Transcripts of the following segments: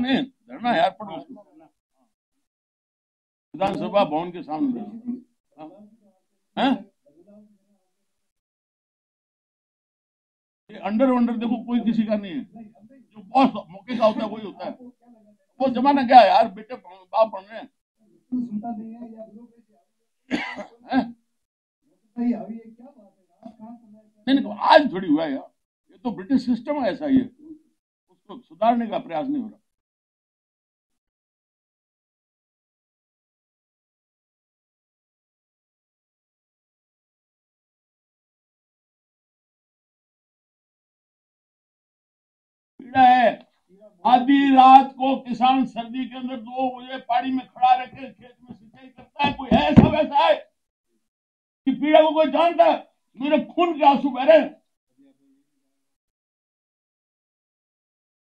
नहीं धरना यार, पढ़ो विधानसभा भवन के सामने। हैं ये अंडर वंडर देखो कोई किसी का नहीं है, जो बॉस मौके का होता है वही होता है। वो जमाना क्या है यार, बेटे बाप बन रहे हैं। नहीं आज थोड़ी हुआ है यार, ये तो ब्रिटिश सिस्टम है, ऐसा ही है, उसको सुधारने का प्रयास नहीं हो रहा। पीड़ा है, आधी रात को किसान सर्दी के अंदर 2 बजे पानी में खड़ा रह के खेत में सिंचाई करता है, कोई है ऐसा वैसा है कि पीड़ा को कोई जानता है? मेरे खून के आंसू बह रहे हैं,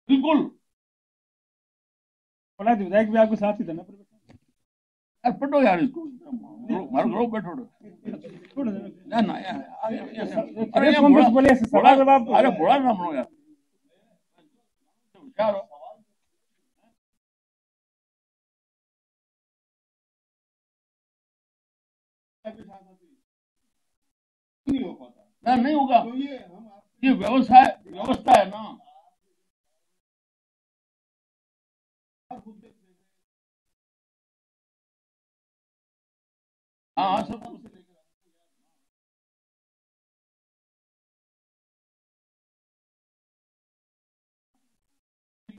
बिल्कुल। विधायक भी आपके साथ ही था ना? यार पटो यार इसको, मारो घरो बैठो ना ना यार, अरे बोला ना मनो यार, यार नहीं हो पाता ना, नहीं होगा तो ये व्यवस्था है ना। हाँ सब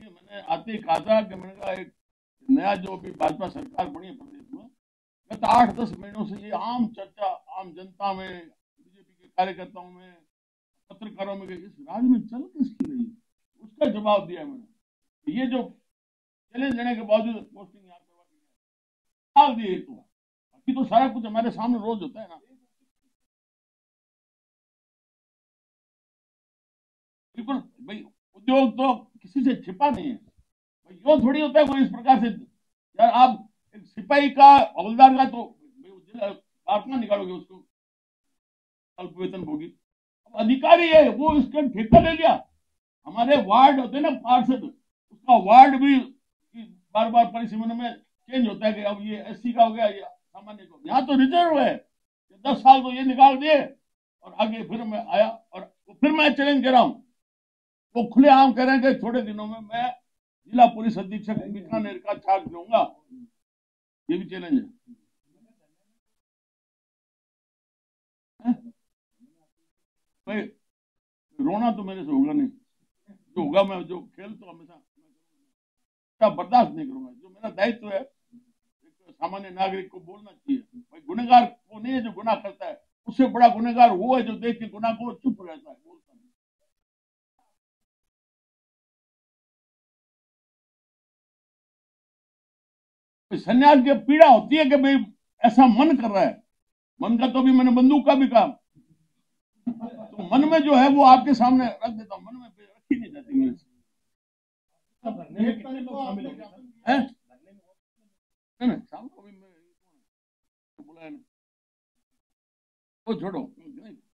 मैंने आते ही कहा था कि मैंने कहा एक नया जो अभी भाजपा सरकार बनी है प्रदेश में, गत 8-10 महीनों से ये आम चर्चा, आम जनता में, बीजेपी के कार्यकर्ताओं में, पत्रकारों में, इस राज्य में चल किसकी रही, उसका जवाब दिया मैंने। ये जो चैलेंज देने के बावजूद पोस्टिंग यहाँ करवा दी, तो बाकी तो सारा कुछ हमारे सामने रोज होता है ना। बिल्कुल भाई, उद्योग तो किसी से छिपा नहीं है भाई, यो थोड़ी होता है कोई इस प्रकार से। यार आप एक सिपाही का, हवलदार का तो कारखाना निकालोगे उसको अल्प वेतन भोगी, अब अधिकारी है वो इसका ठेका ले लिया। हमारे वार्ड होते ना पार्षद, उसका वार्ड भी बार बार परिसीमन में चेंज होता है कि अब ये एससी का हो गया या सामान्य का। यहाँ तो रिजर्व है, 10 साल तो ये निकाल दिए और आगे फिर मैं आया और फिर मैं चैलेंज कर रहा हूँ। वो खुलेआम कह रहे हैं कि थोड़े दिनों में मैं जिला पुलिस अधीक्षक बीकानेर का चार्ज लूंगा, ये भी चैलेंज है। भाई रोना तो मेरे से होगा नहीं, जो होगा मैं, जो खेल तो हमेशा बर्दाश्त नहीं करूंगा। जो मेरा दायित्व है एक सामान्य नागरिक को बोलना चाहिए, भाई गुनहगार वो नहीं है जो गुनाह करता है, उससे बड़ा गुनहगार वो है जो देख के गुनाह को चुप रहता है, बोलता नहीं। संन्यास की पीड़ा होती है कि भाई ऐसा मन कर रहा है, मन का तो भी मैंने बंदूक का भी काम, तो मन में जो है वो आपके सामने रख देता हूँ, मन में रखी नहीं जाती मेरे से। शाम को भी बुलाया नहीं, वो छोड़ो,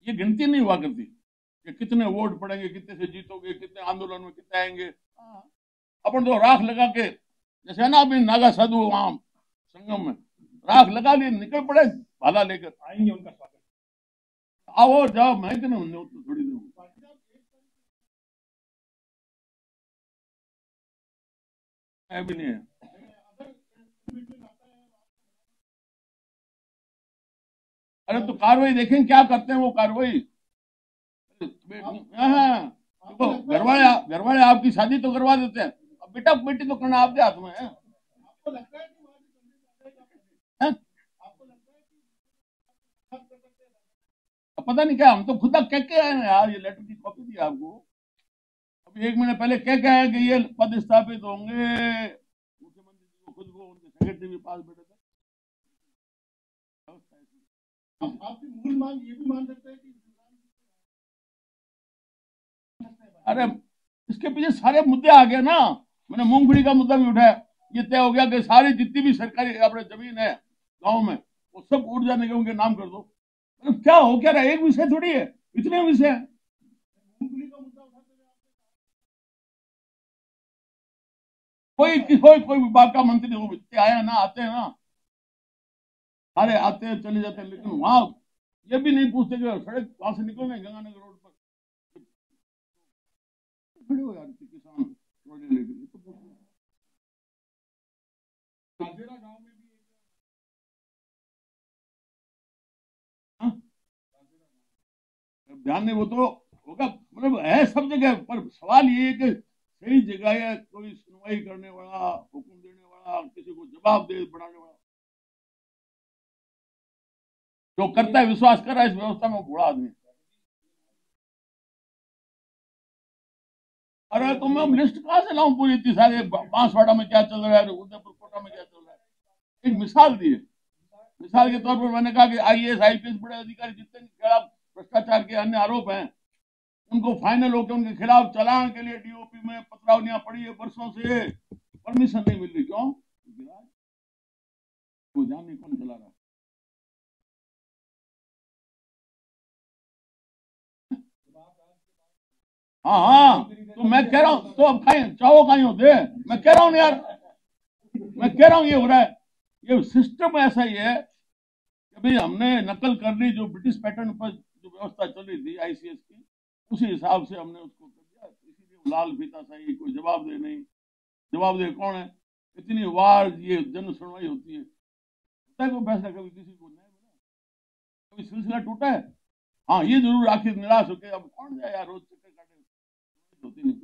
ये गिनती नहीं हुआ करती कि कितने वोट पड़ेंगे, कितने से जीतोगे, कितने आंदोलन में कितने आएंगे। अपन तो राख लगा के, जैसे है ना अभी नागा साधु वहां संगम में राख लगा लिए, निकल पड़े भाला लेकर, आएंगे उनका स्वागत, आओ जाओ, मैं कि नहीं थोड़ी देर भी नहीं है। अरे तो कार्रवाई देखें क्या करते हैं वो कार्रवाई। देखो घर वाले आपकी शादी तो करवा देते हैं, अब बेटा बेटी तो करना आपके हाथ में है। पता नहीं क्या, हम तो खुद कह के आए हैं यार, ये लेटर की कॉपी दी आपको अभी 1 महीने पहले, कह के आए कि ये पद स्थापित होंगे, मुख्यमंत्री जी को खुद को उनके सेक्रेटरी भी पास बैठे थे। आपकी मूल मांग ये भी मान सकते हैं कि, अरे इसके पीछे सारे मुद्दे आ गए ना। मैंने मूंगफली का मुद्दा भी उठाया, ये तय हो गया कि सारी जितनी भी सरकारी अपने जमीन है गांव में वो सब ऊर्जा निगम के नाम कर दो। मतलब क्या हो क्या रहा है, एक विषय थोड़ी है, इतने विषय है। मूंगफली का मुद्दा कोई विभाग का मंत्री हो, इतने आए ना, आते हैं ना, सारे आते हैं चले जाते हैं, लेकिन वहां ये भी नहीं पूछते कि सड़क वहां से निकल रहे हैं गंगानगर रोड पर खड़े हो यार किसान ट्रॉली लेके, ये तो काजेरा गांव में भी हाँ, ध्यान नहीं, वो तो होगा, मतलब है सब जगह, पर सवाल ये है कि सही जगह है, कोई सुनवाई करने वाला, हुक्म देने वाला, किसी को जवाब दे बनाने वाला, जो करता है विश्वास कर रहा है इस व्यवस्था में, वो बूढ़ा आदमी। अरे तो मैं लिस्ट कहां से लाऊं पूरी, इतनी सारे बांसवाड़ा में क्या चल रहा है, उदयपुर कोटा में क्या चल रहा है, एक मिसाल दी है। मिसाल के तौर पर मैंने कहा कि आईएएस आईपीएस बड़े अधिकारी जितने के खिलाफ भ्रष्टाचार के अन्य आरोप हैं, उनको फाइनल होकर उनके खिलाफ चालान के लिए डीओपी में पत्रावलियां पड़ी है वर्षों से, परमिशन नहीं मिल रही, क्यों? वो ध्यान नहीं कौन चला रहा। हाँ हाँ, तो मैं कह रहा हूँ, तो अब खाए चाहो कहीं होते, मैं कह रहा हूँ यार, मैं कह रहा हूँ ये हो रहा है, ये सिस्टम ऐसा ही है कि भाई हमने नकल कर ली, जो ब्रिटिश पैटर्न पर जो व्यवस्था चल रही थी आईसीएस की, उसी हिसाब से हमने उसको कर दिया, इसीलिए लाल फीता सही, कोई जवाब दे नहीं, जवाब दे कौन है, इतनी बार ये जन सुनवाई होती है, कोई फैसला कभी किसी को नहीं मिला, कभी सिलसिला टूटा है? हाँ ये जरूर आखिर निराश होकर अब कौन जाए यार, रोज चक्कर काटे, होती नहीं।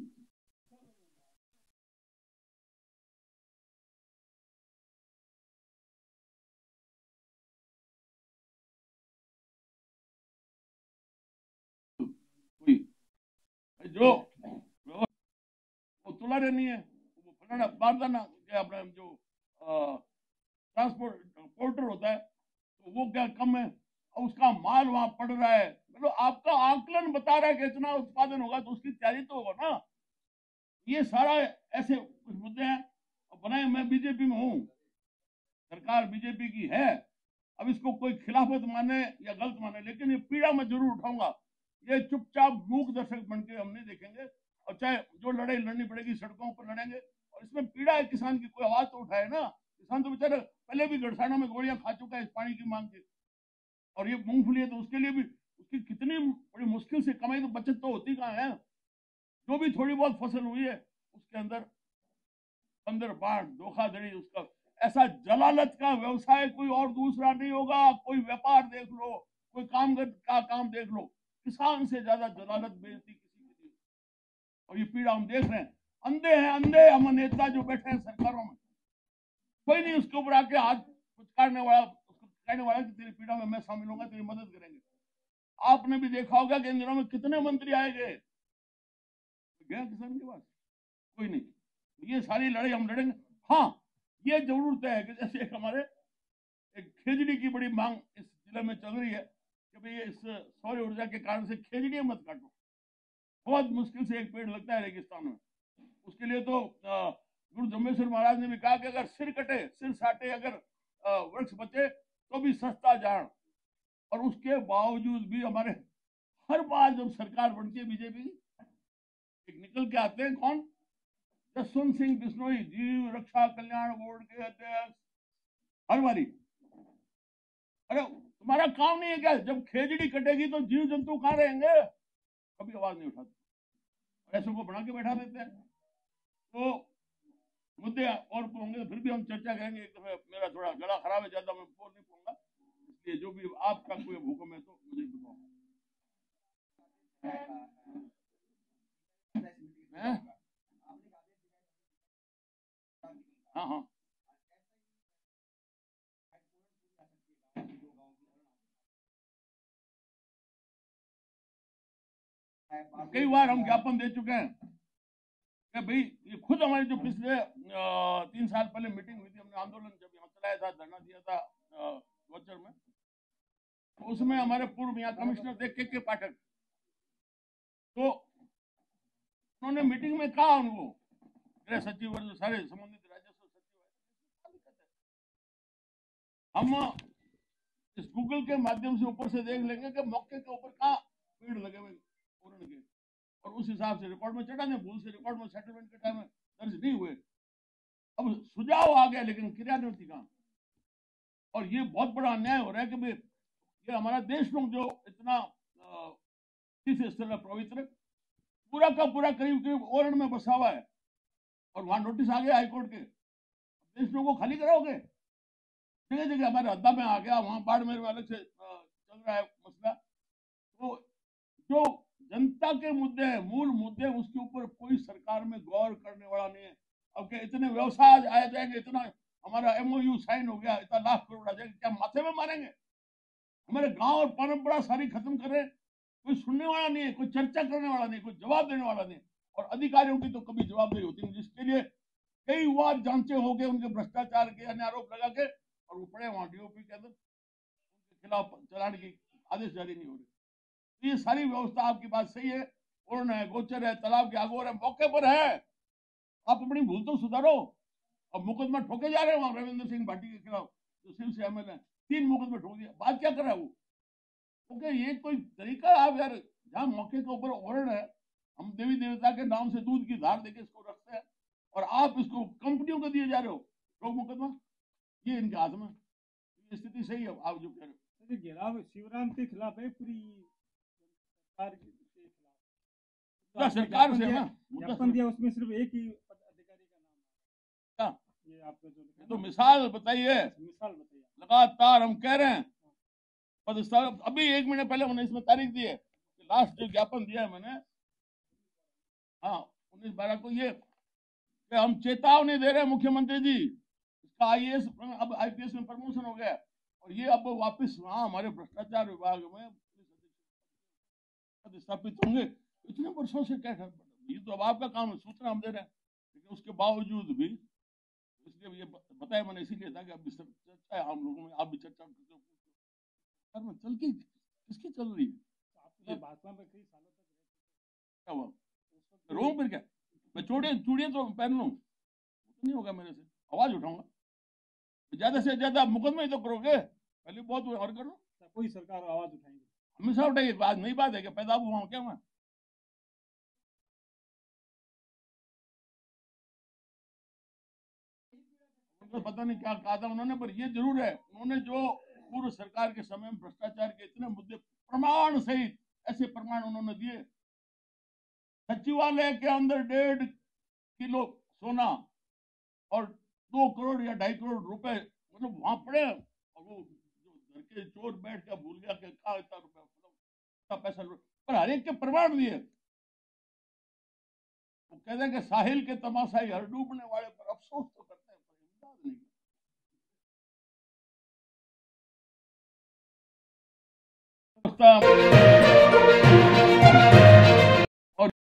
कोई जो वो तुला नहीं है, वो फलाना बारदाना क्या अपना जो ट्रांसपोर्ट पोर्टर होता है, तो वो क्या कम है, और उसका माल वहां पड़ रहा है, मतलब आपका आकलन बता रहा है कि इतना उत्पादन होगा, तो उसकी तैयारी तो होगा ना। ये सारा ऐसे कुछ मुद्दे हैं, और बनाए, मैं बीजेपी में हूँ, सरकार बीजेपी की है, अब इसको कोई खिलाफत माने या गलत माने, लेकिन ये पीड़ा मैं जरूर उठाऊंगा, ये चुपचाप मूक दर्शक बन के हम नहीं देखेंगे, और चाहे जो लड़ाई लड़नी पड़ेगी सड़कों पर लड़ेंगे, और इसमें पीड़ा है किसान की, कोई आवाज तो उठाए ना, किसान तो बेचारा पहले भी गड़साना में गोलियां खा चुका है इस पानी की मांग के, और ये मूंगफली है तो उसके लिए भी उसकी कितनी बड़ी मुश्किल से कमाई, तो बचत तो होती कहाँ है, जो भी थोड़ी बहुत फसल हुई है उसके अंदर अंदर बाढ़ धोखाधड़ी, उसका ऐसा जलालत का व्यवसाय कोई और दूसरा नहीं होगा, कोई व्यापार देख लो, कोई कामगत का काम देख लो, किसान से ज्यादा जलालत बेइज्जती किसी की नहीं। और ये पीड़ा हम देख रहे हैं, अंधे हैं अंधे हम नेता जो बैठे हैं सरकारों में, कोई नहीं उसके ऊपर आके हाथ पुचकारने वाला, उसको कहने वाला कि तेरी पीड़ा में मैं शामिल होगा, तेरी मदद करेंगे। आपने भी देखा होगा कि इन दिनों में कितने मंत्री आए गए, गया किसान के पास कोई नहीं, ये सारी लड़ाई हम लड़ेंगे। हाँ ये जरूर तय है कि जैसे एक हमारे एक खेजड़ी की बड़ी मांग इस जिले में चल रही है कि भाई इस सौर ऊर्जा के कारण से खेजड़ी मत काटो, बहुत मुश्किल से एक पेड़ लगता है रेगिस्तान में, उसके लिए तो गुरु जम्बेश्वर महाराज ने भी कहा कि अगर सिर कटे सिर साटे, अगर वृक्ष बचे तो भी सस्ता जान, और उसके बावजूद भी हमारे हर बार जब सरकार बनती है बीजेपी की, एक निकल के आते हैं कौन, जसवंत सिंह बिश्नोई, जीव रक्षा कल्याण बोर्ड के अध्यक्ष, हर बारी, अरे तुम्हारा काम नहीं है क्या, जब खेजड़ी कटेगी तो जीव जंतु कहां रहेंगे, कभी आवाज नहीं उठाते, ऐसे को बना के बैठा देते हैं। तो मुद्दे और तो होंगे, फिर भी हम चर्चा करेंगे, एक दफे मेरा थोड़ा गला खराब है, ज्यादा मैं बोल नहीं पाऊंगा, इसलिए जो भी आपका कोई हुक्म है तो मुझे बताओ। हाँ हाँ, कई बार हम ज्ञापन दे चुके हैं कि भाई ये खुद हमारे जो पिछले 3 साल पहले मीटिंग हुई थी, हमने आंदोलन जब यहाँ चलाया था, धरना दिया था गोचर में, तो उसमें हमारे पूर्व यहाँ कमिश्नर थे के पाठक, तो उन्होंने मीटिंग में कहा उनको, गृह सचिव और जो सारे संबंधित राजस्व सचिव है, हम इस गूगल के माध्यम से ऊपर से देख लेंगे कि मौके के ऊपर कहाँ पेड़ लगे हुए पूर्ण के, और उस हिसाब से रिकॉर्ड में चढ़ा दें, भूल से रिकॉर्ड में सेटलमेंट के टाइम में दर्ज नहीं हुए, अब सुझाव आ गया लेकिन क्रियान्वित कहां। और ये बहुत बड़ा अन्याय हो रहा है कि भाई ये हमारा देश लोग जो इतना किस स्थल पवित्र पूरा का पूरा करीब करीब ओरण में बसा हुआ है और वहां नोटिस आ गया हाईकोर्ट के, देश लोगों को खाली कराओगे। जगह जगह हमारे हद्दा में आ गया, वहां बाड़मेर में अलग से चल रहा है मसला। तो जो जनता के मुद्दे हैं, मूल मुद्दे, उसके ऊपर कोई सरकार में गौर करने वाला नहीं है। अब के इतने व्यवसाय आए जाएंगे, इतना हमारा एमओयू साइन हो गया, इतना लाख करोड़ आ जाएंगे, क्या माथे में मारेंगे? हमारे गांव और परंपरा सारी खत्म कर रहे हैं, कोई सुनने वाला नहीं है, कोई चर्चा करने वाला नहीं, कोई जवाब देने वाला नहीं। और अधिकारियों की तो कभी जवाबदेही होती नहीं, जिसके लिए कई बार जांचे हो गए उनके भ्रष्टाचार के अन्य आरोप लगा के, और वो पड़े वहां डीओपी के अंदर, उनके खिलाफ चलाने की आदेश जारी नहीं हो रहे। तो ये सारी व्यवस्था, आपकी बात सही है, पूर्ण है, गोचर है, तालाब के आगोर है, मौके पर है। आप अपनी भूल तो सुधारो। अब मुकदमा ठोके जा रहे हैं वहां रविंद्र सिंह भाटी के खिलाफ, जो सिंह से एमएलए, 3 मुकदमे ठोक दिया, बात क्या कर रहा है वो? ओके, ये कोई तरीका? आप यार, जहां मौके के ऊपर ओरण है, हम देवी देवता के नाम से दूध की धार देके इसको रखते हैं, और आप इसको कंपनियों को दिए जा रहे हो ठोक मुकदमा। ये इनके हाथ में, ये स्थिति सही है आप जो कह रहे हो। घेराव शिवराम के खिलाफ है, पूरी सरकार के खिलाफ। तो सरकार से ना ज्ञापन दिया, उसमें सिर्फ एक ही अधिकारी का नाम है। क्या ये आपका जो तो मिसाल बताइए, मिसाल बताइए। लगातार हम कह रहे हैं, अभी 1 महीने पहले मैंने इसमें तारीख दी है, लास्ट जो ज्ञापन दिया है मैंने, हाँ 19/12 को, ये कि हम चेतावनी दे रहे हैं मुख्यमंत्री जी, इसका आईएएस अब आईपीएस में प्रमोशन हो गया, और ये अब वापस वहां हमारे भ्रष्टाचार विभाग में स्थापित होंगे। इतने वर्षों से क्या कर, ये तो अब आपका काम है, सूचना हम दे रहे हैं, लेकिन उसके बावजूद भी, इसलिए ये बताया मैंने इसीलिए था कि अब चर्चा है हम लोगों में, आप भी चर्चा करते हो में चल की किसकी चल रही है? आपके भाजपा में कई सालों तक क्या हुआ? रो फिर क्या, मैं चूड़ियां तो पहन लूं, तो नहीं होगा मेरे से, आवाज उठाऊंगा, ज्यादा से ज्यादा मुकदमे ही तो करोगे, पहले बहुत और करो। कोई सरकार आवाज उठाएंगे, हमेशा उठाइए, बात नई बात है कि पैदा हुआ क्या मैं? उनको पता नहीं क्या कहा था उन्होंने, पर ये जरूर है, उन्होंने जो पूर्व सरकार के समय में भ्रष्टाचार के इतने मुद्दे प्रमाण सहित ऐसे प्रमाण उन्होंने दिए, सचिवालय के अंदर 1.5 किलो सोना और 2 करोड़ या 2.5 करोड़ रुपए मतलब वहां पड़े, और वो जो घर के चोर बैठ के भूल गया कि कहा इतना रुपया, मतलब इतना पैसा, पर हर एक के प्रमाण दिए। वो कहते हैं कि साहिल के तमाशाई हर डूबने वाले पर अफसोस तो करते हैं, पर इमदाद नहीं।